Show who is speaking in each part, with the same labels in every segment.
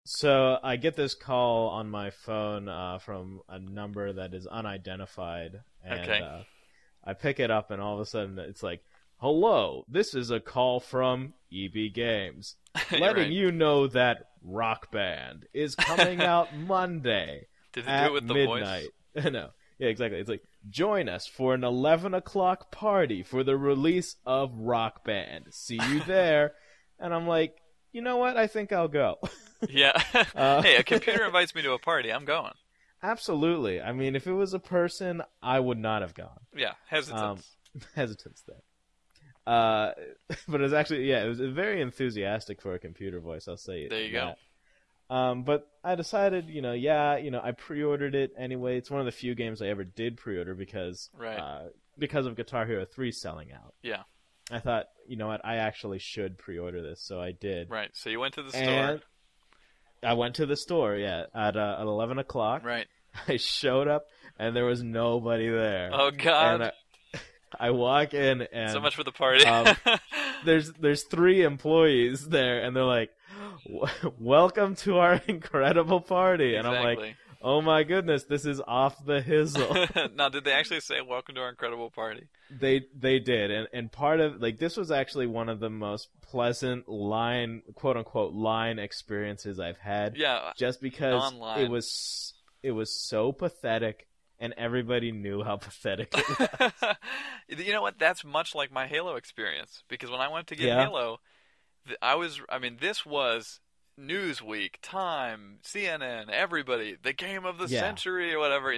Speaker 1: So I get this call on my phone from a number that is unidentified, and
Speaker 2: Okay.
Speaker 1: I pick it up, and all of a sudden it's like, "Hello, this is a call from EB Games, letting
Speaker 2: Right.
Speaker 1: you know that Rock Band is coming out Monday
Speaker 2: Did they do it
Speaker 1: at
Speaker 2: with the voice?
Speaker 1: midnight." No, yeah, exactly. It's like, join us for an 11 o'clock party for the release of Rock Band. See you there. And I'm like, you know what? I think I'll go.
Speaker 2: Yeah.
Speaker 1: uh,
Speaker 2: Hey, a computer invites me to a party. I'm going.
Speaker 1: Absolutely. I mean, if it was a person, I would not have gone.
Speaker 2: Yeah,
Speaker 1: Um,
Speaker 2: hesitance.
Speaker 1: hesitance there. Uh, but it was actually, yeah, it was very enthusiastic for a computer voice. I'll say
Speaker 2: There you go.
Speaker 1: that. But I decided, I pre-ordered it anyway. It's one of the few games I ever did pre-order
Speaker 2: Right.
Speaker 1: because of Guitar Hero 3 selling out.
Speaker 2: Yeah.
Speaker 1: I thought, you know what, I actually should pre-order this, so I did.
Speaker 2: Right. So you went to the store.
Speaker 1: And I went to the store, at 11 o'clock.
Speaker 2: Right.
Speaker 1: I showed up, and there was nobody there.
Speaker 2: Oh God.
Speaker 1: And I walk in, and
Speaker 2: So much for the party.
Speaker 1: there's 3 employees there, and they're like, "Welcome to our incredible party." And I'm like,
Speaker 2: Exactly.
Speaker 1: "Oh my goodness, this is off the hizzle."
Speaker 2: Now, did they actually say "Welcome to our incredible party"?
Speaker 1: They did, and part of, like, this was actually one of the most pleasant quote unquote line experiences I've had.
Speaker 2: Yeah.
Speaker 1: Just because
Speaker 2: Non-line.
Speaker 1: it was so pathetic, and everybody knew how pathetic it was.
Speaker 2: You know what? That's much like my Halo experience, because when I went to get
Speaker 1: Yeah.
Speaker 2: Halo, this was Newsweek, Time, CNN, everybody, the game of the
Speaker 1: Yeah.
Speaker 2: century or whatever.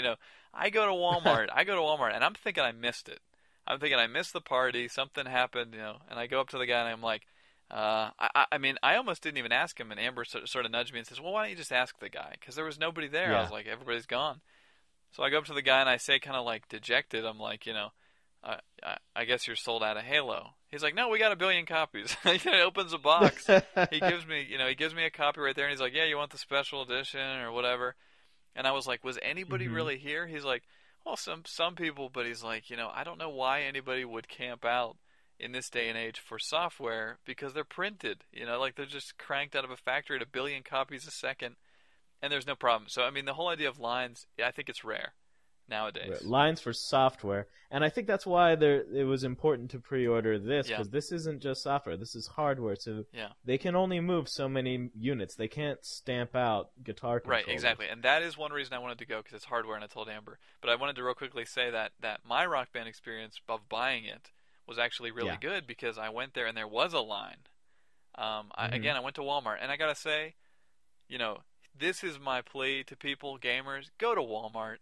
Speaker 2: I go to Walmart, and I'm thinking I missed it. I'm thinking I missed the party. Something happened, and I go up to the guy and I'm like, I almost didn't even ask him, and Amber sort of nudged me and says, "Well, why don't you just ask the guy?" Because there was nobody there. I
Speaker 1: Yeah.
Speaker 2: was like, everybody's gone. So I go up to the guy and I say, kind of like dejected, I'm like, I guess you're sold out of Halo. He's like, no, we got 1 billion copies. He opens a box. He gives me a copy right there, and he's like, yeah, you want the special edition or whatever. And I was like, was anybody
Speaker 1: Mhm.
Speaker 2: really here? He's like, well, some people, but he's like, I don't know why anybody would camp out in this day and age for software, because they're printed, like they're just cranked out of a factory at 1 billion copies a second, and there's no problem. So I mean, the whole idea of lines, I think it's rare nowadays.
Speaker 1: Lines for software, and I think that's why it was important to pre-order this,
Speaker 2: Yeah.
Speaker 1: because this isn't just software, this is hardware, so
Speaker 2: Yeah.
Speaker 1: they can only move so many units. They can't stamp out guitar controllers.
Speaker 2: Right, exactly. And that is one reason I wanted to go, because it's hardware, and I told Amber. But I wanted to real quickly say that my Rock Band experience of buying it was actually really
Speaker 1: Yeah.
Speaker 2: good, because I went there and there was a line.
Speaker 1: Mhm.
Speaker 2: I went to Walmart, and I gotta say, this is my plea to people, gamers: go to Walmart.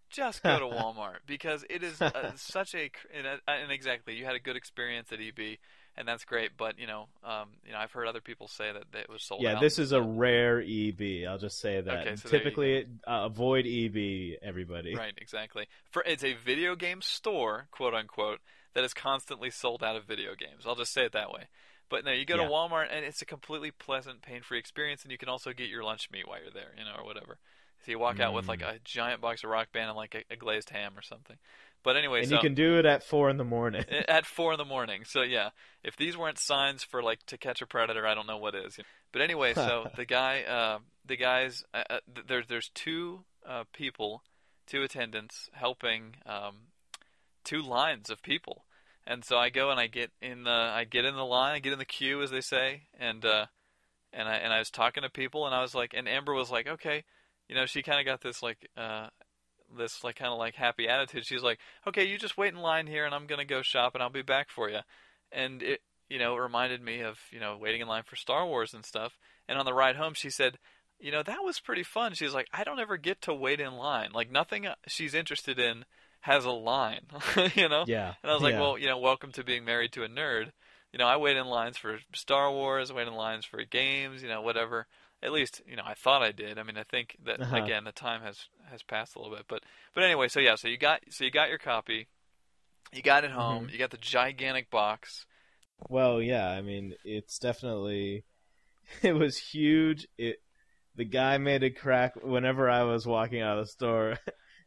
Speaker 2: Just go to Walmart, because it is such a and exactly, you had a good experience at EB, and that's great. But I've heard other people say that it was sold
Speaker 1: Yeah,
Speaker 2: out.
Speaker 1: this is a rare EB. I'll just say that.
Speaker 2: Okay, so there you
Speaker 1: Typically, avoid EB, everybody.
Speaker 2: Right, exactly. It's a video game store, quote unquote, that is constantly sold out of video games. I'll just say it that way. But no, you go to
Speaker 1: Yeah.
Speaker 2: Walmart, and it's a completely pleasant, pain-free experience, and you can also get your lunch meat while you're there, or whatever. So you walk out with like a giant box of Rock Band and like a glazed ham or something. But anyway,
Speaker 1: And
Speaker 2: so
Speaker 1: you can do it at 4 in the morning.
Speaker 2: at 4 in the morning. So yeah, if these weren't signs for like To Catch a Predator, I don't know what is. But anyway, so the guys, there's 2 people, 2 attendants helping 2 lines of people. And so I go and I get in the line, I get in the queue, as they say, and I was talking to people, and I was like, and Amber was like, okay, she kind of got this like kind of like happy attitude. She's like, okay, you just wait in line here, and I'm gonna go shop, and I'll be back for you. And it reminded me of waiting in line for Star Wars and stuff. And on the ride home, she said, that was pretty fun. She's like, I don't ever get to wait in line. Like, nothing she's interested in has a line,
Speaker 1: Yeah.
Speaker 2: And I was like,
Speaker 1: Yeah.
Speaker 2: well, welcome to being married to a nerd. I wait in lines for Star Wars, I wait in lines for games, whatever. At least, I thought I did. I mean, I think that again, the time has passed a little bit, but anyway, so yeah, so you got your copy, you got it home, you got the gigantic box.
Speaker 1: Well, yeah, I mean, it's definitely, it was huge. The guy made a crack whenever I was walking out of the store.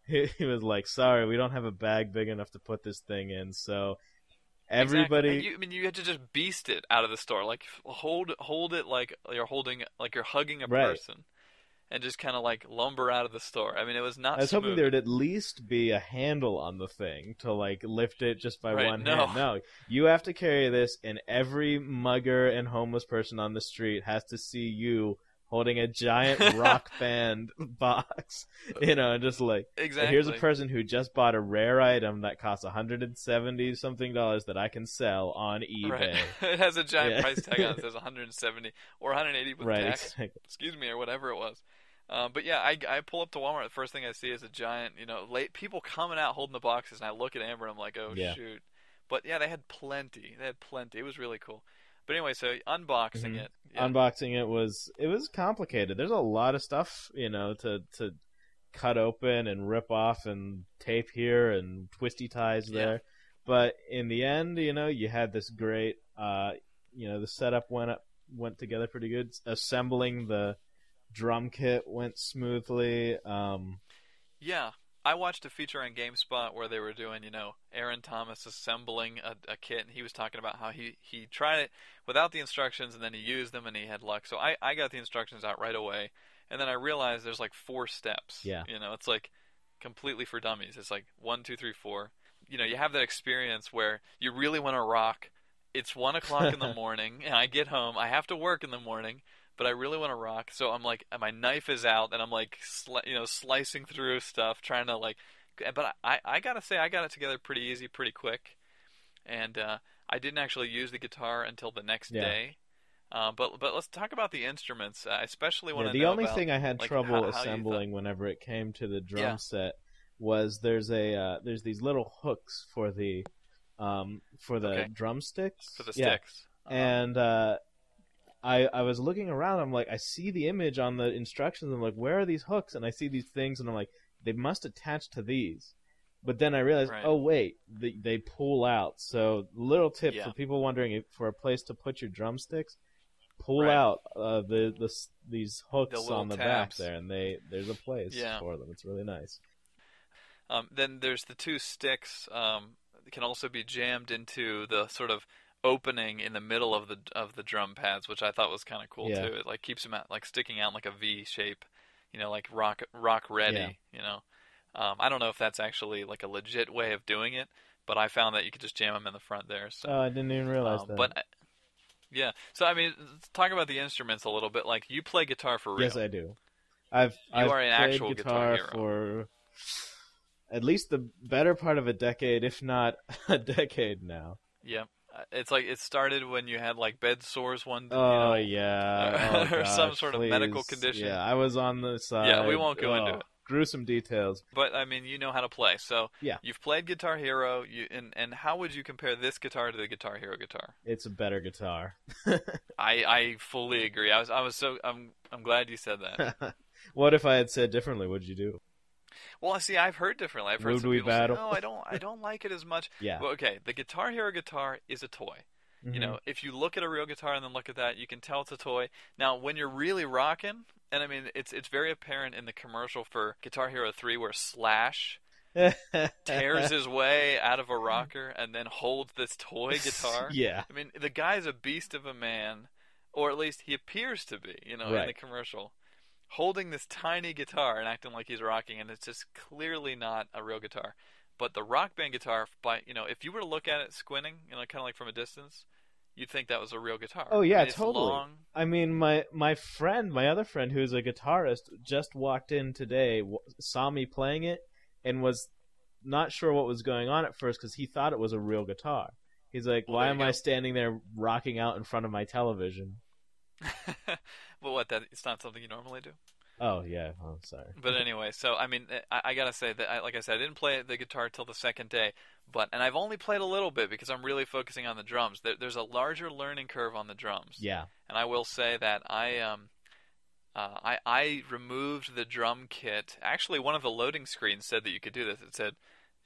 Speaker 1: He was like, sorry, we don't have a bag big enough to put this thing in. So
Speaker 2: Exactly. And
Speaker 1: Everybody,
Speaker 2: I mean, you had to just beast it out of the store. Like hold it like you're hugging a
Speaker 1: right.
Speaker 2: person, and just kind of like lumber out of the store. I mean, it was
Speaker 1: I
Speaker 2: not
Speaker 1: was hoping
Speaker 2: smooth.
Speaker 1: there would at least be a handle on the thing to like lift it just by
Speaker 2: Right?
Speaker 1: one
Speaker 2: No.
Speaker 1: hand. No, you have to carry this, and every mugger and homeless person on the street has to see you holding a giant rock band box, and just like, here's a
Speaker 2: Exactly.
Speaker 1: person who just bought a rare item that costs $170 something that I can sell on
Speaker 2: Right.
Speaker 1: eBay.
Speaker 2: It has a giant
Speaker 1: Yeah,
Speaker 2: price tag on it. It says 170 or 180 with
Speaker 1: right,
Speaker 2: tax.
Speaker 1: exactly.
Speaker 2: Excuse me, or whatever it was. But yeah, I pull up to Walmart. The first thing I see is a giant, late people coming out holding the boxes, and I look at Amber and I'm like, oh
Speaker 1: Yeah.
Speaker 2: shoot. But yeah, they had plenty. They had plenty. It was really cool. But anyway, so unboxing
Speaker 1: Mhm.
Speaker 2: it. Yeah.
Speaker 1: Unboxing it was complicated. There's a lot of stuff, to cut open and rip off and tape here and twisty ties
Speaker 2: Yeah.
Speaker 1: there. But in the end, you had this great the setup went together pretty good. Assembling the drum kit went smoothly.
Speaker 2: Yeah, I watched a feature on GameSpot where they were doing, Aaron Thomas assembling a kit, and he was talking about how he tried it without the instructions, and then he used them, and he had luck. So I got the instructions out right away, and then I realized there's like 4 steps.
Speaker 1: Yeah.
Speaker 2: It's like completely for dummies. It's like 1, 2, 3, 4. You have that experience where you really want to rock. It's 1 o'clock in the morning, and I get home. I have to work in the morning, but I really want to rock. So I'm like, my knife is out, and I'm like, slicing through stuff, trying to like. But I gotta say, I got it together pretty easy, pretty quick, and I didn't actually use the guitar until the next
Speaker 1: Yeah.
Speaker 2: day. But let's talk about the instruments. I especially want
Speaker 1: Yeah,
Speaker 2: to
Speaker 1: the
Speaker 2: know
Speaker 1: only
Speaker 2: about
Speaker 1: thing I had
Speaker 2: like
Speaker 1: trouble
Speaker 2: how you thought.
Speaker 1: assembling whenever it came to the drum
Speaker 2: Yeah.
Speaker 1: set was there's these little hooks for the
Speaker 2: Okay.
Speaker 1: drumsticks.
Speaker 2: For the
Speaker 1: Yeah.
Speaker 2: sticks.
Speaker 1: And I was looking around. I'm like, I see the image on the instructions. I'm like, where are these hooks? And I see these things, and I'm like, they must attach to these. But then I realized,
Speaker 2: Right.
Speaker 1: oh wait, they pull out. So little tip
Speaker 2: Yeah.
Speaker 1: for people wondering for a place to put your drumsticks, pull
Speaker 2: Right.
Speaker 1: out these hooks
Speaker 2: The little
Speaker 1: on the back
Speaker 2: tabs.
Speaker 1: there, and there's a place
Speaker 2: Yeah.
Speaker 1: for them. It's really nice.
Speaker 2: Then there's the 2 sticks that can also be jammed into the sort of opening in the middle of the drum pads, which I thought was kind of cool
Speaker 1: Yeah.
Speaker 2: too. It like keeps them out, like sticking out in like a V shape, like rock ready. I don't know if that's actually like a legit way of doing it, but I found that you could just jam them in the front there. So,
Speaker 1: Oh, I didn't even realize that.
Speaker 2: but yeah. So I mean, let's talk about the instruments a little bit. Like you play guitar for real.
Speaker 1: Yes, I do. I've
Speaker 2: are an
Speaker 1: played
Speaker 2: actual
Speaker 1: guitar
Speaker 2: guitar hero.
Speaker 1: for at least the better part of a decade, if not a decade now.
Speaker 2: Yeah. It's like it started when you had like bed sores one,
Speaker 1: Oh yeah, oh,
Speaker 2: or some
Speaker 1: gosh,
Speaker 2: sort of
Speaker 1: please.
Speaker 2: medical condition.
Speaker 1: Yeah, I was on the side.
Speaker 2: Yeah, we won't go into
Speaker 1: Oh,
Speaker 2: it.
Speaker 1: Gruesome details.
Speaker 2: But I mean, you know how to play. So
Speaker 1: Yeah.
Speaker 2: you've played Guitar Hero. And how would you compare this guitar to the Guitar Hero guitar?
Speaker 1: It's a better guitar.
Speaker 2: I fully agree. I'm glad you said that.
Speaker 1: What if I had said differently? What'd you do?
Speaker 2: Well, see, I've heard differently. I've heard
Speaker 1: Would
Speaker 2: some
Speaker 1: we
Speaker 2: people
Speaker 1: battle?
Speaker 2: say, "No, I don't like it as much."
Speaker 1: Yeah.
Speaker 2: Well, okay, the Guitar Hero guitar is a toy.
Speaker 1: Mhm.
Speaker 2: If you look at a real guitar and then look at that, you can tell it's a toy. Now, when you're really rocking, and I mean, it's very apparent in the commercial for Guitar Hero 3 where Slash tears his way out of a rocker and then holds this toy guitar.
Speaker 1: Yeah.
Speaker 2: I mean, the guy's a beast of a man, or at least he appears to be, in
Speaker 1: Right.
Speaker 2: the commercial, holding this tiny guitar and acting like he's rocking, and it's just clearly not a real guitar. But the Rock Band guitar, if you were to look at it squinting, kind of like from a distance, you'd think that was a real guitar.
Speaker 1: Oh yeah,
Speaker 2: It's
Speaker 1: totally.
Speaker 2: long.
Speaker 1: I mean, my other friend, who's a guitarist, just walked in today, saw me playing it, and was not sure what was going on at first because he thought it was a real guitar. He's like,
Speaker 2: Well,
Speaker 1: "Why
Speaker 2: there
Speaker 1: am
Speaker 2: you
Speaker 1: I
Speaker 2: go.
Speaker 1: standing there rocking out in front of my television?"
Speaker 2: Well, what? That it's not something you normally do.
Speaker 1: Oh yeah, oh sorry.
Speaker 2: But anyway, so I mean, I gotta say that, like I said, I didn't play the guitar till the second day, and I've only played a little bit because I'm really focusing on the drums. There's a larger learning curve on the drums.
Speaker 1: Yeah.
Speaker 2: And I will say that I removed the drum kit. Actually, one of the loading screens said that you could do this. It said,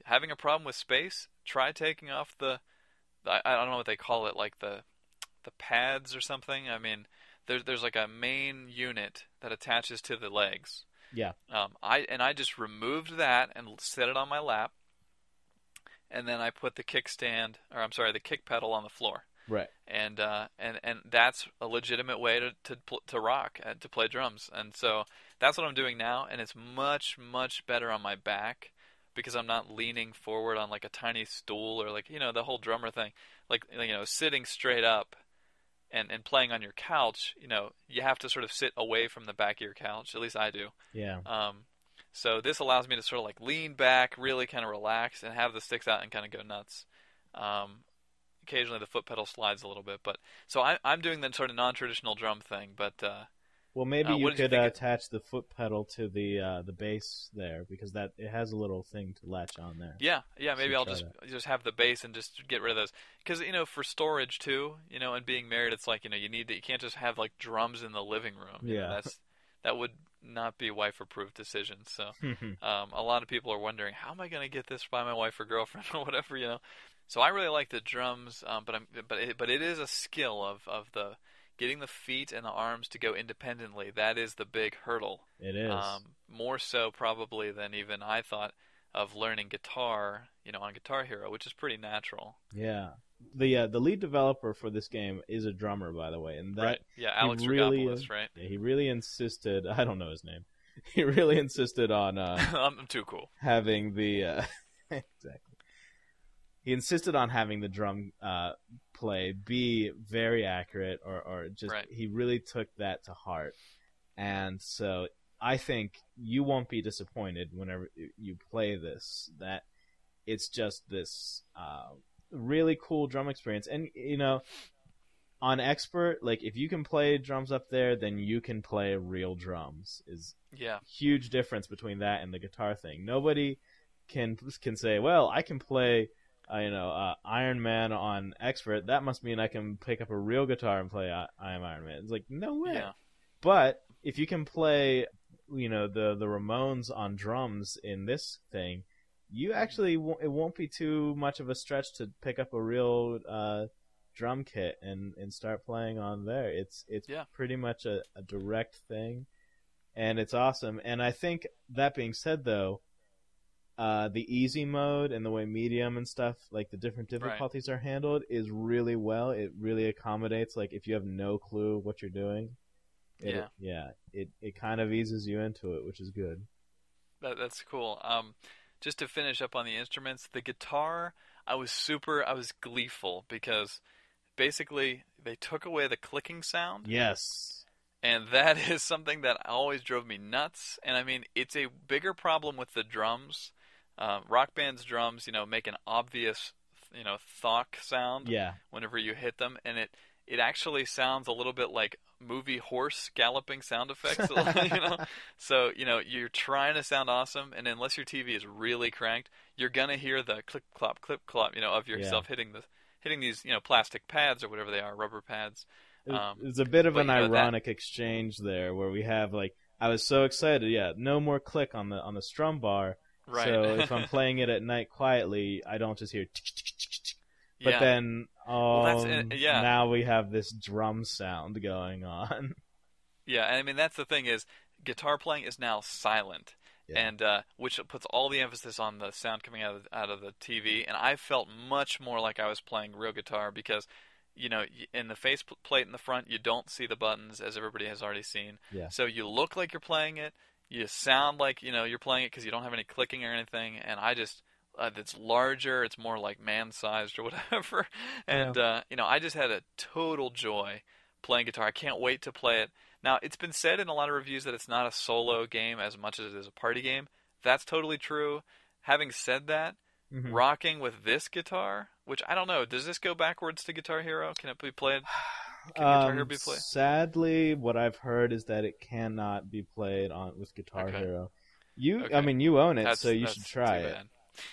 Speaker 2: having a problem with space, try taking off I don't know what they call it, like the pads or something. I mean, there's like a main unit that attaches to the legs.
Speaker 1: Yeah.
Speaker 2: I just removed that and set it on my lap, and then I put the kickstand, or I'm sorry, the kick pedal on the floor.
Speaker 1: Right.
Speaker 2: And that's a legitimate way to rock, to play drums. And so that's what I'm doing now, and it's much better on my back because I'm not leaning forward on like a tiny stool or like the whole drummer thing, like sitting straight up and playing on your couch. You have to sort of sit away from the back of your couch. At least I do.
Speaker 1: Yeah.
Speaker 2: So this allows me to sort of like lean back, really kind of relax, and have the sticks out and kind of go nuts. Occasionally the foot pedal slides a little bit, but so I'm doing the sort of non-traditional drum thing. But
Speaker 1: well, maybe you
Speaker 2: what did you
Speaker 1: could
Speaker 2: think
Speaker 1: attach the foot pedal to the bass there, because that it has a little thing to latch on there.
Speaker 2: Yeah, maybe
Speaker 1: So
Speaker 2: I'll
Speaker 1: try
Speaker 2: just have the bass and just get rid of those, because for storage too, and being married, it's like you can't just have like drums in the living room.
Speaker 1: Yeah.
Speaker 2: That would not be a wife-approved decision. So a lot of people are wondering, how am I going to get this by my wife or girlfriend or whatever. So I really like the drums, but it is a skill of the getting the feet and the arms to go independently. That is the big hurdle.
Speaker 1: It is.
Speaker 2: More so probably than even I thought of learning guitar, on Guitar Hero, which is pretty natural.
Speaker 1: Yeah. The lead developer for this game is a drummer, by the way, and that
Speaker 2: Right. Yeah, Alex
Speaker 1: really,
Speaker 2: Rogopoulos, right?
Speaker 1: Yeah, he really insisted. I don't know his name. He really insisted on
Speaker 2: I'm too cool.
Speaker 1: having the exactly. He insisted on having the drum play be very accurate, or just
Speaker 2: Right.
Speaker 1: he really took that to heart, and so I think you won't be disappointed whenever you play this. That it's just this really cool drum experience, and on expert, like if you can play drums up there, then you can play real drums. Is huge difference between that and the guitar thing. Nobody can say, well, I can play Iron Man on expert. That must mean I can pick up a real guitar and play I Am Iron Man. It's like, no way.
Speaker 2: Yeah.
Speaker 1: But if you can play the Ramones on drums in this thing, you actually it won't be too much of a stretch to pick up a real drum kit and start playing on there. It's pretty much a direct thing, and it's awesome. And I think, that being said, though, the easy mode and the way medium and stuff, like the different difficulties are handled, is really well. It really accommodates, like if you have no clue what you're doing. It kind of eases you into it, which is good.
Speaker 2: That's cool. Just to finish up on the instruments, the guitar, I was gleeful because basically they took away the clicking sound.
Speaker 1: Yes.
Speaker 2: And that is something that always drove me nuts. And I mean, it's a bigger problem with the drums. Rock band's drums, make an obvious, thunk sound whenever you hit them, and it actually sounds a little bit like movie horse galloping sound effects. So you're trying to sound awesome, and unless your TV is really cranked, you're gonna hear the clip clop of yourself hitting these plastic pads or whatever they are, rubber pads.
Speaker 1: It's a bit of an ironic exchange there, where we have, like, I was so excited, no more click on the strum bar.
Speaker 2: Right.
Speaker 1: So if I'm playing it at night quietly, I don't just hear but then now we have this drum sound going on.
Speaker 2: Yeah, and I mean, that's the thing, is guitar playing is now silent, and which puts all the emphasis on the sound coming out of the TV, and I felt much more like I was playing real guitar because in the face plate in the front, you don't see the buttons, as everybody has already seen.
Speaker 1: Yeah.
Speaker 2: So you look like you're playing it. You sound like you're playing it because you don't have any clicking or anything, and I just it's larger, it's more like man-sized or whatever, and I just had a total joy playing guitar. I can't wait to play it. Now, it's been said in a lot of reviews that it's not a solo game as much as it is a party game. That's totally true. Having said that, rocking with this guitar, which I don't know, does this go backwards to Guitar Hero? Can it be played? Can Guitar Hero be played?
Speaker 1: Sadly, what I've heard is that it cannot be played with Guitar Hero. I mean, you own it, so you should try it.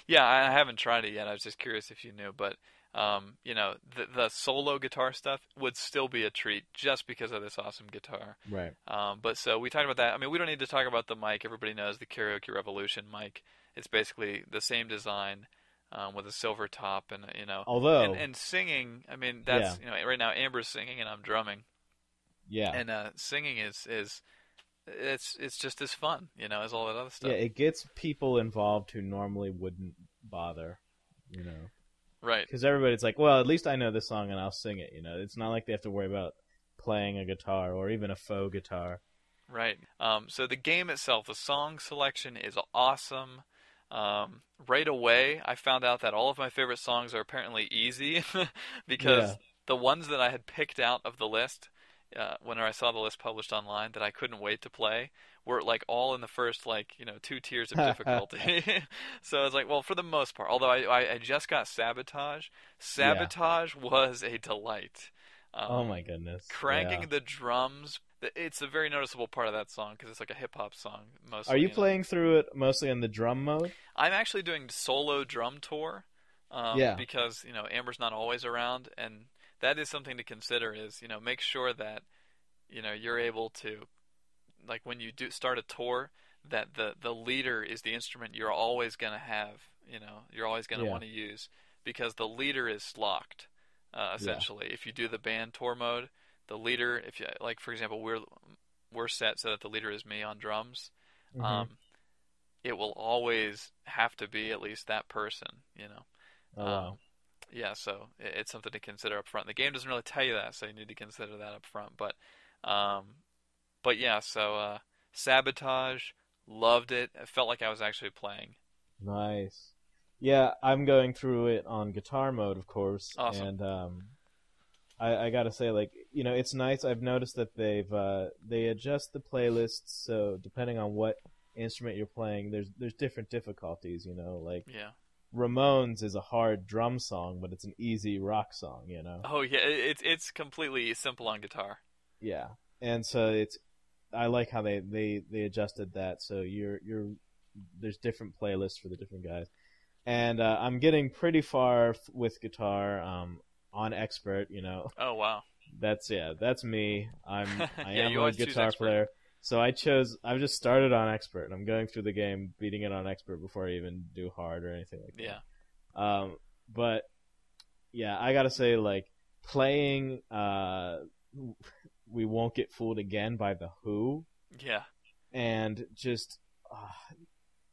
Speaker 2: Yeah, I haven't tried it yet. I was just curious if you knew, but the solo guitar stuff would still be a treat just because of this awesome guitar.
Speaker 1: Right.
Speaker 2: But so we talked about that. I mean, we don't need to talk about the mic. Everybody knows the Karaoke Revolution mic. It's basically the same design. With a silver top, and
Speaker 1: although
Speaker 2: and singing, I mean, that's right now Amber's singing and I'm drumming.
Speaker 1: Yeah.
Speaker 2: And singing is it's just as fun, as all that other stuff.
Speaker 1: Yeah, it gets people involved who normally wouldn't bother. you know.
Speaker 2: Right.
Speaker 1: Because everybody's like, well, at least I know this song and I'll sing it, you know. It's not like they have to worry about playing a guitar or even a faux guitar.
Speaker 2: Right. So the game itself, the song selection is awesome. Right away, I found out that all of my favorite songs are apparently easy
Speaker 1: Yeah.
Speaker 2: because the ones that I had picked out of the list, when I saw the list published online that I couldn't wait to play, were like all in the first like 2 tiers of difficulty. So I was like, well, for the most part, although I just got Sabotage,
Speaker 1: Yeah.
Speaker 2: Sabotage was a delight.
Speaker 1: Oh my goodness. Yeah.
Speaker 2: Cranking the drums. It's a very noticeable part of that song because it's like a hip hop song
Speaker 1: Are
Speaker 2: mostly.
Speaker 1: you playing through it mostly in the drum mode?
Speaker 2: I'm actually doing solo drum tour
Speaker 1: Yeah.
Speaker 2: because Amber's not always around, and that is something to consider. Is make sure that you're able to, like, when you do start a tour, that the leader is the instrument you're always gonna have. You're always gonna
Speaker 1: Yeah.
Speaker 2: want to use because the leader is locked.
Speaker 1: Yeah.
Speaker 2: Essentially, if you do the band tour mode, the leader, if you like, for example, we're set so that the leader is me on drums.
Speaker 1: Hmm.
Speaker 2: It will always have to be at least that person.
Speaker 1: Oh
Speaker 2: Um,
Speaker 1: wow.
Speaker 2: yeah, so it's something to consider up front. The game doesn't really tell you that, so you need to consider that up front. But yeah, so Sabotage, loved it. I felt like I was actually playing.
Speaker 1: Nice. Yeah, I'm going through it on guitar mode, of course,
Speaker 2: Awesome.
Speaker 1: and I gotta say, like, it's nice. I've noticed that they adjust the playlists so depending on what instrument you're playing, there's different difficulties. Like
Speaker 2: Yeah.
Speaker 1: Ramones is a hard drum song, but it's an easy rock song.
Speaker 2: Oh yeah, it's completely simple on guitar.
Speaker 1: Yeah, and so I like how they adjusted that so there's different playlists for the different guys, and I'm getting pretty far with guitar on expert.
Speaker 2: Oh wow.
Speaker 1: That's me. I
Speaker 2: Yeah,
Speaker 1: am
Speaker 2: you
Speaker 1: a
Speaker 2: always choose
Speaker 1: guitar
Speaker 2: expert.
Speaker 1: player. So I've just started on expert and I'm going through the game beating it on expert before I even do hard or anything like
Speaker 2: Yeah.
Speaker 1: that. But yeah, I got to say, like, playing We Won't Get Fooled Again by The Who,
Speaker 2: Yeah.
Speaker 1: and just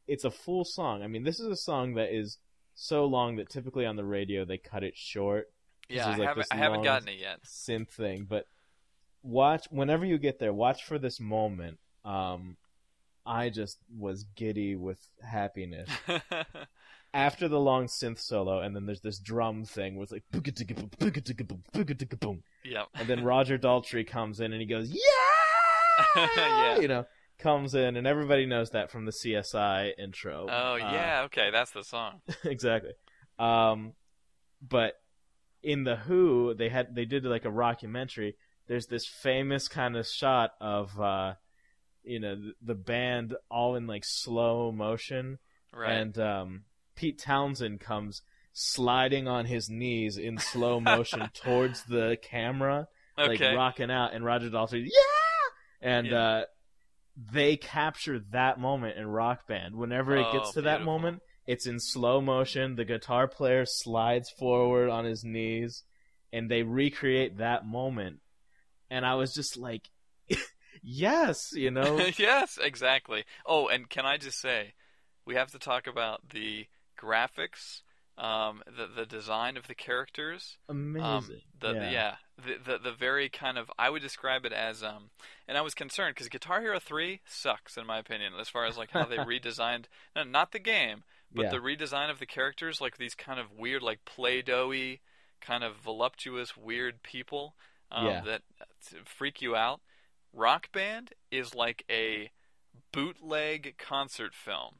Speaker 1: it's a full song. I mean, this is a song that is so long that typically on the radio they cut it short.
Speaker 2: Yeah,
Speaker 1: There's like this
Speaker 2: I haven't
Speaker 1: long
Speaker 2: gotten it yet.
Speaker 1: synth thing, but whenever you get there, watch for this moment. I just was giddy with happiness after the long synth solo, and then there's this drum thing where it's like boom,
Speaker 2: Yep.
Speaker 1: and then Roger Daltrey comes in and he goes, yeah,
Speaker 2: Yeah.
Speaker 1: comes in, and everybody knows that from the CSI intro.
Speaker 2: Oh yeah, okay, that's the song.
Speaker 1: Exactly. But in the Who, they did like a rockumentary. There's this famous kind of shot of the band all in like slow motion,
Speaker 2: Right.
Speaker 1: and Pete Townsend comes sliding on his knees in slow motion towards the camera, like
Speaker 2: Okay.
Speaker 1: rocking out, and Roger Daltrey, yeah, and
Speaker 2: Yeah.
Speaker 1: they capture that moment in Rock Band. Whenever it gets
Speaker 2: Oh,
Speaker 1: to that
Speaker 2: beautiful.
Speaker 1: moment, it's in slow motion. The guitar player slides forward on his knees, and they recreate that moment. And I was just like, yes,
Speaker 2: Yes, exactly. Oh, and can I just say, we have to talk about the graphics, the design of the characters,
Speaker 1: amazing.
Speaker 2: the very kind of, I would describe it as and I was concerned because Guitar Hero 3 sucks in my opinion as far as like how they redesigned, no, not the game, but
Speaker 1: Yeah,
Speaker 2: the redesign of the characters, like these kind of weird like Play-Doh-y kind of voluptuous weird people
Speaker 1: yeah.
Speaker 2: that freak you out. Rock Band is like a bootleg concert film,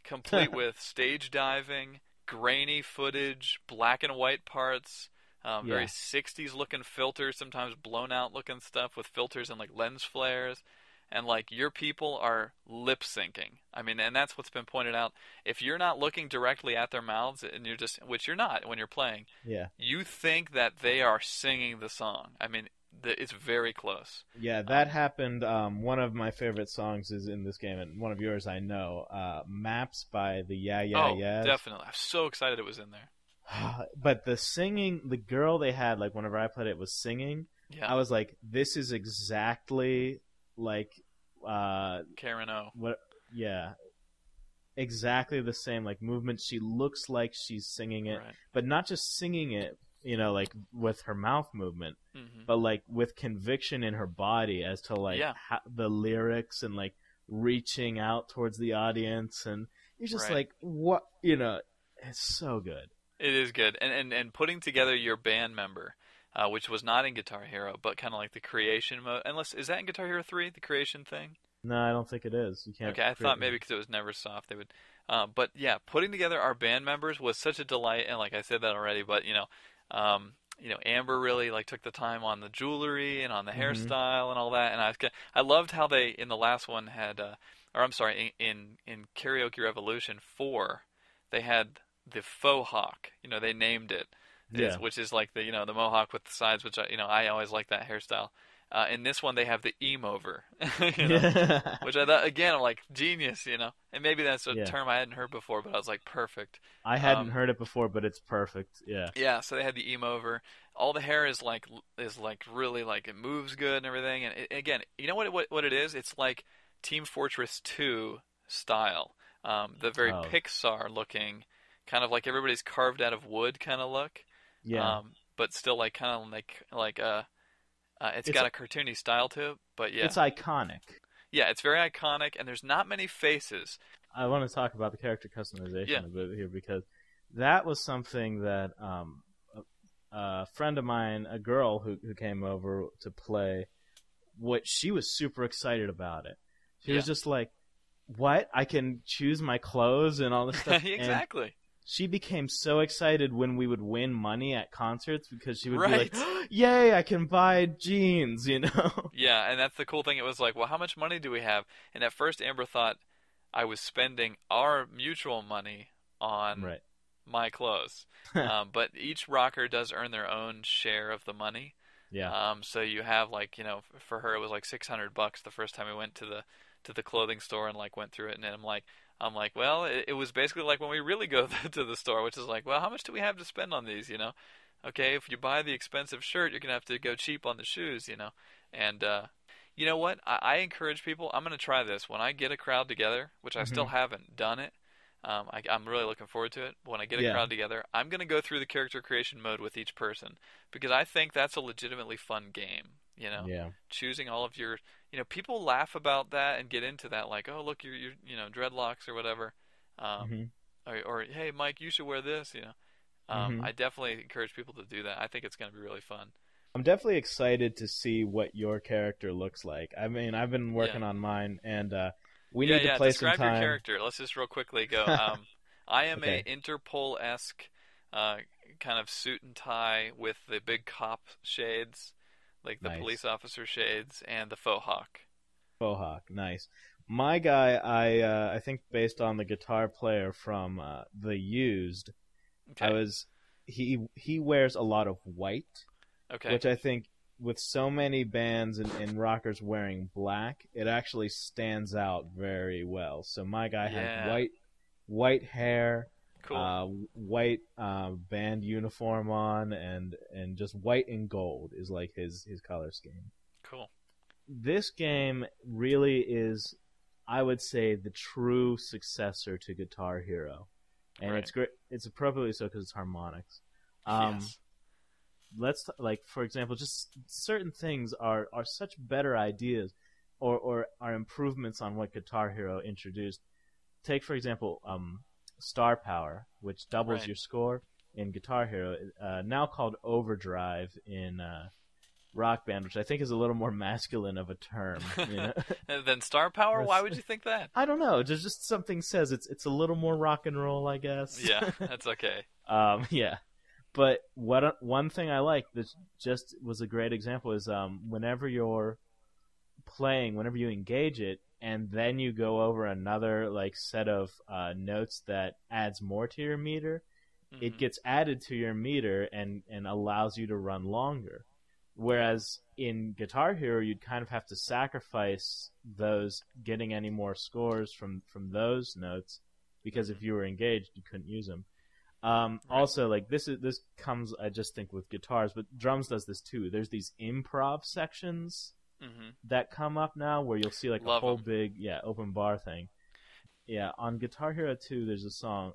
Speaker 2: complete with stage diving, grainy footage, black and white parts, very
Speaker 1: Yeah.
Speaker 2: 60s looking filters, sometimes blown out looking stuff with filters and like lens flares. And like your people are lip syncing. I mean, and that's what's been pointed out. If you're not looking directly at their mouths, and you're just, which you're not when you're playing,
Speaker 1: Yeah.
Speaker 2: you think that they are singing the song. I mean, it's very close.
Speaker 1: Yeah, that happened. One of my favorite songs is in this game, and one of yours I know. Maps by the Yeah Yeah
Speaker 2: Oh,
Speaker 1: Yeahs.
Speaker 2: definitely. I'm so excited it was in there.
Speaker 1: But the singing, the girl they had, like whenever I played it, was singing.
Speaker 2: Yeah,
Speaker 1: I was like, this is exactly like
Speaker 2: Karen O.
Speaker 1: what? Yeah, exactly the same, like movements. She looks like she's singing it,
Speaker 2: Right.
Speaker 1: but not just singing it, like with her mouth movement,
Speaker 2: Hmm.
Speaker 1: but like with conviction in her body as to like
Speaker 2: Yeah.
Speaker 1: the lyrics and like reaching out towards the audience, and you're just
Speaker 2: Right.
Speaker 1: like, what, it's so good.
Speaker 2: It is good, and putting together your band member, which was not in Guitar Hero, but kind of like the creation mode. Unless is that in Guitar Hero 3, the creation thing?
Speaker 1: No, I don't think it is. You can't
Speaker 2: Okay, I
Speaker 1: create.
Speaker 2: thought maybe because it was Neversoft they would. But yeah, putting together our band members was such a delight, and like I said that already, but Amber really like took the time on the jewelry and on the
Speaker 1: Hmm.
Speaker 2: hairstyle and all that, and I loved how they in the last one had, or I'm sorry, in Karaoke Revolution 4, they had the faux hawk. They named it,
Speaker 1: Yeah.
Speaker 2: which is like the mohawk with the sides, which I always like that hairstyle. In this one, they have the emo-over,
Speaker 1: Yeah.
Speaker 2: which I thought again, I'm like genius. And maybe that's a
Speaker 1: Yeah.
Speaker 2: term I hadn't heard before, but I was like perfect.
Speaker 1: I hadn't
Speaker 2: Um,
Speaker 1: heard it before, but it's perfect. Yeah.
Speaker 2: yeah, so they had the emo-over. All the hair is like really like it moves good and everything. And again, you know what it is? It's like Team Fortress 2 style, the very
Speaker 1: Oh,
Speaker 2: Pixar looking, kind of like everybody's carved out of wood kind of look,
Speaker 1: yeah.
Speaker 2: but still like kind of like it's
Speaker 1: It's
Speaker 2: got a cartoony style to it. But yeah,
Speaker 1: it's iconic.
Speaker 2: yeah, it's very iconic, and there's not many faces.
Speaker 1: I want to talk about the character customization
Speaker 2: Yeah.
Speaker 1: a bit here because that was something that a friend of mine, a girl who came over to play, what she was super excited about it. She
Speaker 2: Yeah.
Speaker 1: was just like, "What? I can choose my clothes and all this stuff." And
Speaker 2: Exactly.
Speaker 1: she became so excited when we would win money at concerts because she would be
Speaker 2: Right.
Speaker 1: like, "Yay, I can buy jeans,"
Speaker 2: Yeah, and that's the cool thing. It was like, well, how much money do we have? And at first, Amber thought I was spending our mutual money on
Speaker 1: Right.
Speaker 2: my clothes. But each rocker does earn their own share of the money.
Speaker 1: Yeah.
Speaker 2: So you have like, for her it was like $600 the first time we went to the clothing store and like went through it, and then I'm like, well, it was basically like when we really go to the store, which is like, well, how much do we have to spend on these? Okay, if you buy the expensive shirt, you're gonna have to go cheap on the shoes. And you know what? I encourage people. I'm gonna try this when I get a crowd together, which I still
Speaker 1: Hmm.
Speaker 2: haven't done it. I'm really looking forward to it. When I get a
Speaker 1: Yeah.
Speaker 2: crowd together, I'm gonna go through the character creation mode with each person because I think that's a legitimately fun game.
Speaker 1: Yeah.
Speaker 2: Choosing all of your, people laugh about that and get into that, like, oh, look, your dreadlocks or whatever, um,
Speaker 1: Hmm.
Speaker 2: or hey, Mike, you should wear this.
Speaker 1: Hmm.
Speaker 2: I definitely encourage people to do that. I think it's gonna be really fun.
Speaker 1: I'm definitely excited to see what your character looks like. I mean, I've been
Speaker 2: Yeah.
Speaker 1: working on mine, and we
Speaker 2: Yeah,
Speaker 1: need to
Speaker 2: yeah.
Speaker 1: play some
Speaker 2: Describe your
Speaker 1: time.
Speaker 2: character. Let's just real quickly go. I am a
Speaker 1: Okay,
Speaker 2: Interpol-esque uh, kind of suit and tie with the big cop shades, like the police
Speaker 1: nice.
Speaker 2: officer shades, and the faux hawk.
Speaker 1: Bohawk, nice. My guy, I think based on the guitar player from The Used, I
Speaker 2: Okay.
Speaker 1: was he wears a lot of white,
Speaker 2: Okay.
Speaker 1: which I think with so many bands and rockers wearing black, it actually stands out very well. So my guy has
Speaker 2: Yeah.
Speaker 1: white hair,
Speaker 2: Cool.
Speaker 1: white band uniform on, and just white and gold is like his color scheme.
Speaker 2: Cool.
Speaker 1: This game really is, I would say, the true successor to Guitar Hero, and
Speaker 2: Right.
Speaker 1: it's great. It's appropriately so because it's harmonics. Um,
Speaker 2: Yes.
Speaker 1: like for example, just certain things are such better ideas, or are improvements on what Guitar Hero introduced. Take for example, Star Power, which doubles
Speaker 2: Right.
Speaker 1: your score in Guitar Hero, now called Overdrive in Rock Band, which I think is a little more masculine of a term.
Speaker 2: And then star power. Why would you think that?
Speaker 1: I don't know. There's just something says it's a little more rock and roll, I guess.
Speaker 2: Yeah, that's okay.
Speaker 1: Yeah. But one thing I like that just was a great example is whenever you're playing, whenever you engage it, and then you go over another like set of notes that adds more to your meter, it
Speaker 2: Hmm.
Speaker 1: gets added to your meter and allows you to run longer. Whereas in Guitar Hero, you'd kind of have to sacrifice those getting any more scores from those notes because
Speaker 2: Hmm.
Speaker 1: if you were engaged, you couldn't use them.
Speaker 2: Right.
Speaker 1: Also, like this comes, I just think, with guitars, but drums does this too. There's these improv sections
Speaker 2: Hmm.
Speaker 1: that come up now where you'll see like a
Speaker 2: Love
Speaker 1: whole
Speaker 2: them.
Speaker 1: big open bar thing. yeah, on Guitar Hero 2, there's a song,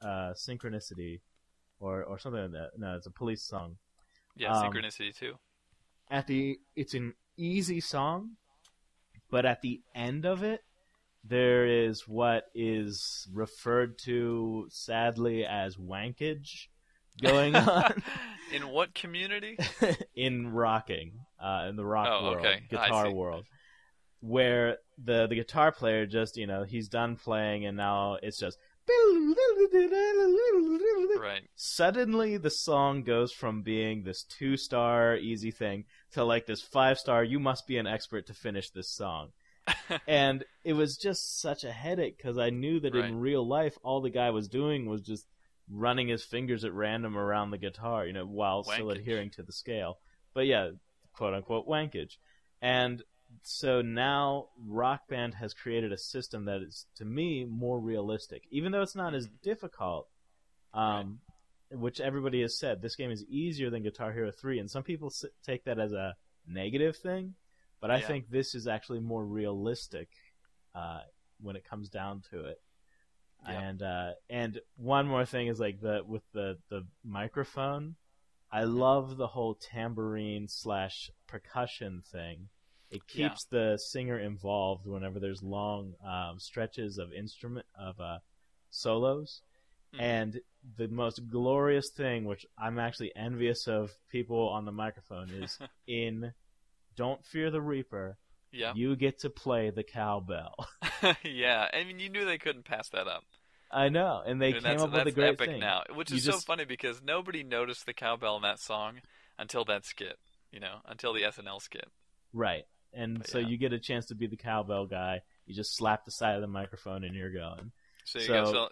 Speaker 1: Synchronicity, or something like that. No, it's a Police song.
Speaker 2: Yeah, Synchronicity too.
Speaker 1: It's an easy song, but at the end of it, there is what is referred to sadly as wankage going on.
Speaker 2: In what community?
Speaker 1: In rocking, in the rock world,
Speaker 2: okay.
Speaker 1: guitar world, where the guitar player just, he's done playing and now it's just
Speaker 2: right.
Speaker 1: Suddenly the song goes from being this 2-star easy thing to like this 5-star, you must be an expert to finish this song. And it was just such a headache because I knew that in real life all the guy was doing was just running his fingers at random around the guitar, while still adhering to the scale. But yeah, quote unquote wankage. And so now Rock Band has created a system that is, to me, more realistic. Even though it's not as difficult, which everybody has said, this game is easier than Guitar Hero 3, and some people take that as a negative thing, but I think this is actually more realistic when it comes down to it. Yeah. And one more thing is like with the microphone, I love the whole tambourine / percussion thing. It keeps the singer involved whenever there's long stretches of solos. Mm-hmm. And the most glorious thing, which I'm actually envious of people on the microphone, is in Don't Fear the Reaper, you get to play the cowbell.
Speaker 2: Yeah, I mean, you knew they couldn't pass that up.
Speaker 1: I know, and they came up with a great
Speaker 2: epic
Speaker 1: thing.
Speaker 2: Now, which is so funny because nobody noticed the cowbell in that song until that skit, until the SNL skit.
Speaker 1: Right. And but, you get a chance to be the cowbell guy. You just slap the side of the microphone and you're going.
Speaker 2: So you go. So,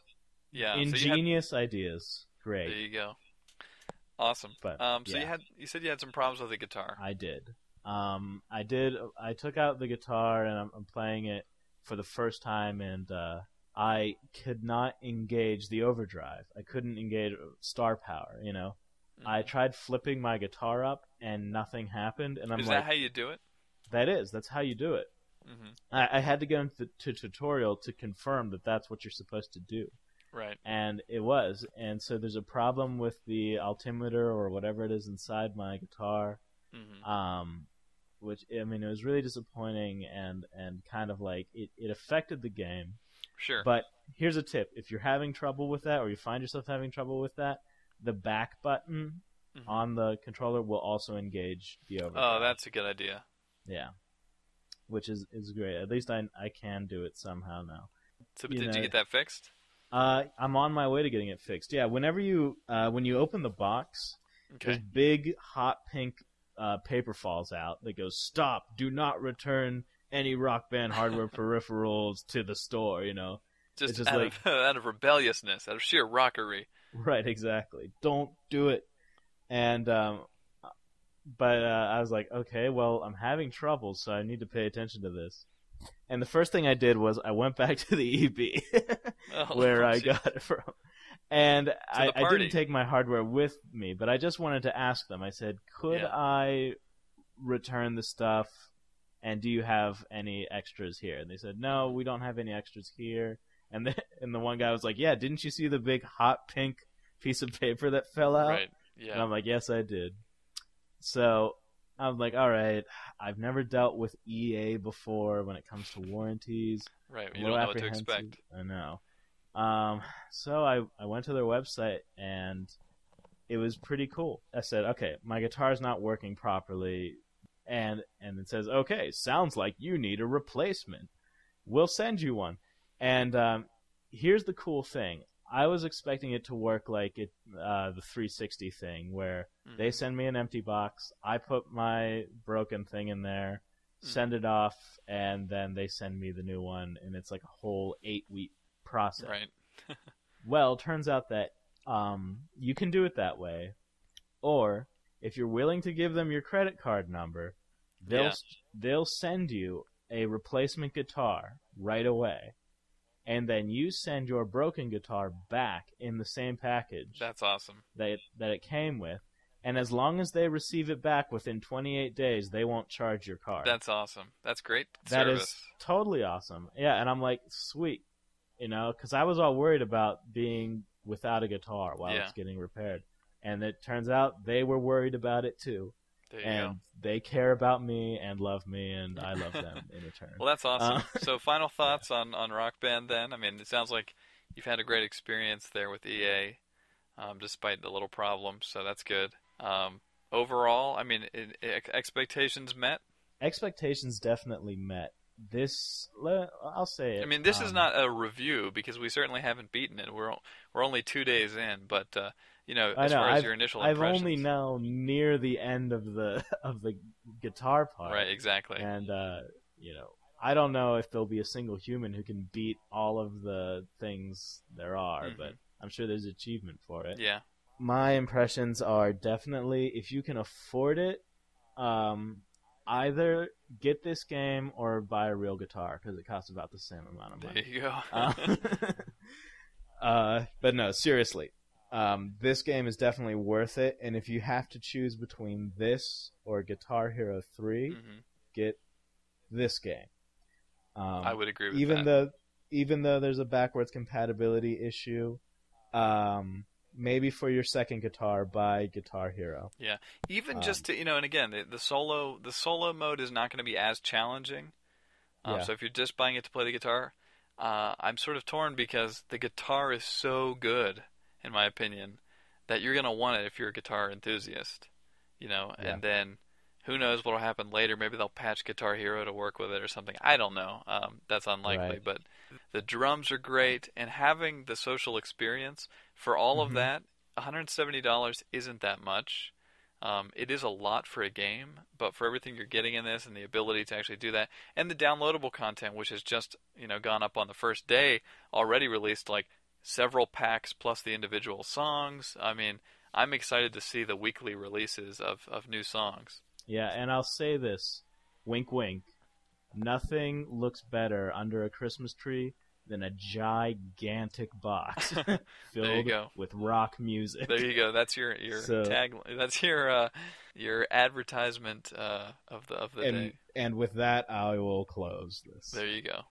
Speaker 2: yeah,
Speaker 1: ingenious ideas. Great.
Speaker 2: There you go. Awesome. But you said you had some problems with the guitar.
Speaker 1: I did. I took out the guitar and I'm playing it for the first time, and I could not engage the overdrive. I couldn't engage star power. Mm-hmm. I tried flipping my guitar up and nothing happened. And
Speaker 2: Is that how you do it?
Speaker 1: That's how you do it. Mm-hmm. I had to go into tutorial to confirm that that's what you're supposed to do.
Speaker 2: Right.
Speaker 1: And it was. And so there's a problem with the altimeter or whatever it is inside my guitar, which, I mean, it was really disappointing and kind of like it affected the game.
Speaker 2: Sure.
Speaker 1: But here's a tip. If you're having trouble with that or you find yourself having trouble with that, the back button on the controller will also engage the overdrive.
Speaker 2: Oh, that's a good idea.
Speaker 1: Yeah, which is great. At least I can do it somehow now.
Speaker 2: So, did you get that fixed?
Speaker 1: I'm on my way to getting it fixed. Yeah, whenever when you open the box, this big hot pink paper falls out that goes, "Stop! Do not return any Rock Band hardware peripherals to the store."
Speaker 2: Just out of rebelliousness, out of sheer rockery.
Speaker 1: Right, exactly. Don't do it. And But I was like, okay, well, I'm having trouble, so I need to pay attention to this. And the first thing I did was I went back to the EB where I got it from. And I didn't take my hardware with me, but I just wanted to ask them. I said, could I return the stuff, and do you have any extras here? And they said, no, we don't have any extras here. And the one guy was like, yeah, didn't you see the big hot pink piece of paper that fell out?
Speaker 2: Right, yeah.
Speaker 1: And I'm like, yes, I did. So I'm like, all right, I've never dealt with EA before when it comes to warranties.
Speaker 2: Right, you don't know what to expect.
Speaker 1: I know. So I went to their website, and it was pretty cool. I said, okay, my guitar's not working properly, and it says, okay, sounds like you need a replacement. We'll send you one. And here's the cool thing. I was expecting it to work like the 360 thing, where they send me an empty box, I put my broken thing in there, send it off, and then they send me the new one, and it's like a whole 8-week process.
Speaker 2: Right.
Speaker 1: Well, turns out that you can do it that way, or if you're willing to give them your credit card number, they'll send you a replacement guitar right away. And then you send your broken guitar back in the same package.
Speaker 2: That's awesome.
Speaker 1: That it came with. And as long as they receive it back within 28 days, they won't charge your card.
Speaker 2: That's awesome. That's great
Speaker 1: service. That
Speaker 2: is
Speaker 1: is totally awesome. Yeah, and I'm like, sweet. Because I was all worried about being without a guitar while
Speaker 2: Yeah.
Speaker 1: it's getting repaired. And it turns out they were worried about it too.
Speaker 2: There you go.
Speaker 1: And they care about me and love me, and I love them in return.
Speaker 2: Well, that's awesome. So, final
Speaker 1: Yeah.
Speaker 2: thoughts on Rock Band then? I mean, it sounds like you've had a great experience there with EA, despite the little problems, so that's good. Overall, I mean, expectations met.
Speaker 1: Expectations definitely met. I'll say
Speaker 2: I
Speaker 1: it.
Speaker 2: mean, this is not a review because we certainly haven't beaten it. We're only 2 days in, but
Speaker 1: I
Speaker 2: as
Speaker 1: know.
Speaker 2: far as your initial
Speaker 1: I've only
Speaker 2: impressions,
Speaker 1: now near the end of the of the guitar part,
Speaker 2: right? Exactly.
Speaker 1: and I don't know if there'll be a single human who can beat all of the things there are,
Speaker 2: Hmm.
Speaker 1: but I'm sure there's achievement for it.
Speaker 2: Yeah.
Speaker 1: My impressions are definitely, if you can afford it, either get this game or buy a real guitar because it costs about the same amount of
Speaker 2: There
Speaker 1: money.
Speaker 2: you go.
Speaker 1: But no, seriously, this game is definitely worth it. And if you have to choose between this or Guitar Hero 3,
Speaker 2: Hmm.
Speaker 1: get this game.
Speaker 2: I would agree with
Speaker 1: even
Speaker 2: that.
Speaker 1: even though there's a backwards compatibility issue, maybe for your second guitar, buy Guitar Hero.
Speaker 2: Yeah. Even
Speaker 1: Um,
Speaker 2: just to, and again, the solo mode is not going to be as challenging.
Speaker 1: yeah,
Speaker 2: So if you're just buying it to play the guitar, I'm sort of torn because the guitar is so good, in my opinion, that you're going to want it if you're a guitar enthusiast,
Speaker 1: yeah,
Speaker 2: and then who knows what'll happen later. Maybe they'll patch Guitar Hero to work with it or something. I don't know. That's unlikely,
Speaker 1: right.
Speaker 2: but the drums are great, and having the social experience for all of
Speaker 1: Hmm.
Speaker 2: that, $170 isn't that much. It is a lot for a game, but for everything you're getting in this and the ability to actually do that, and the downloadable content, which has just gone up on the first day, already released like several packs plus the individual songs. I mean, I'm excited to see the weekly releases of new songs.
Speaker 1: Yeah, and I'll say this, wink, wink. Nothing looks better under a Christmas tree than a gigantic box
Speaker 2: There you
Speaker 1: filled
Speaker 2: go.
Speaker 1: with rock music.
Speaker 2: There you go. That's your
Speaker 1: So,
Speaker 2: tag. That's your advertisement of the day.
Speaker 1: and with that, I will close this.
Speaker 2: There you go.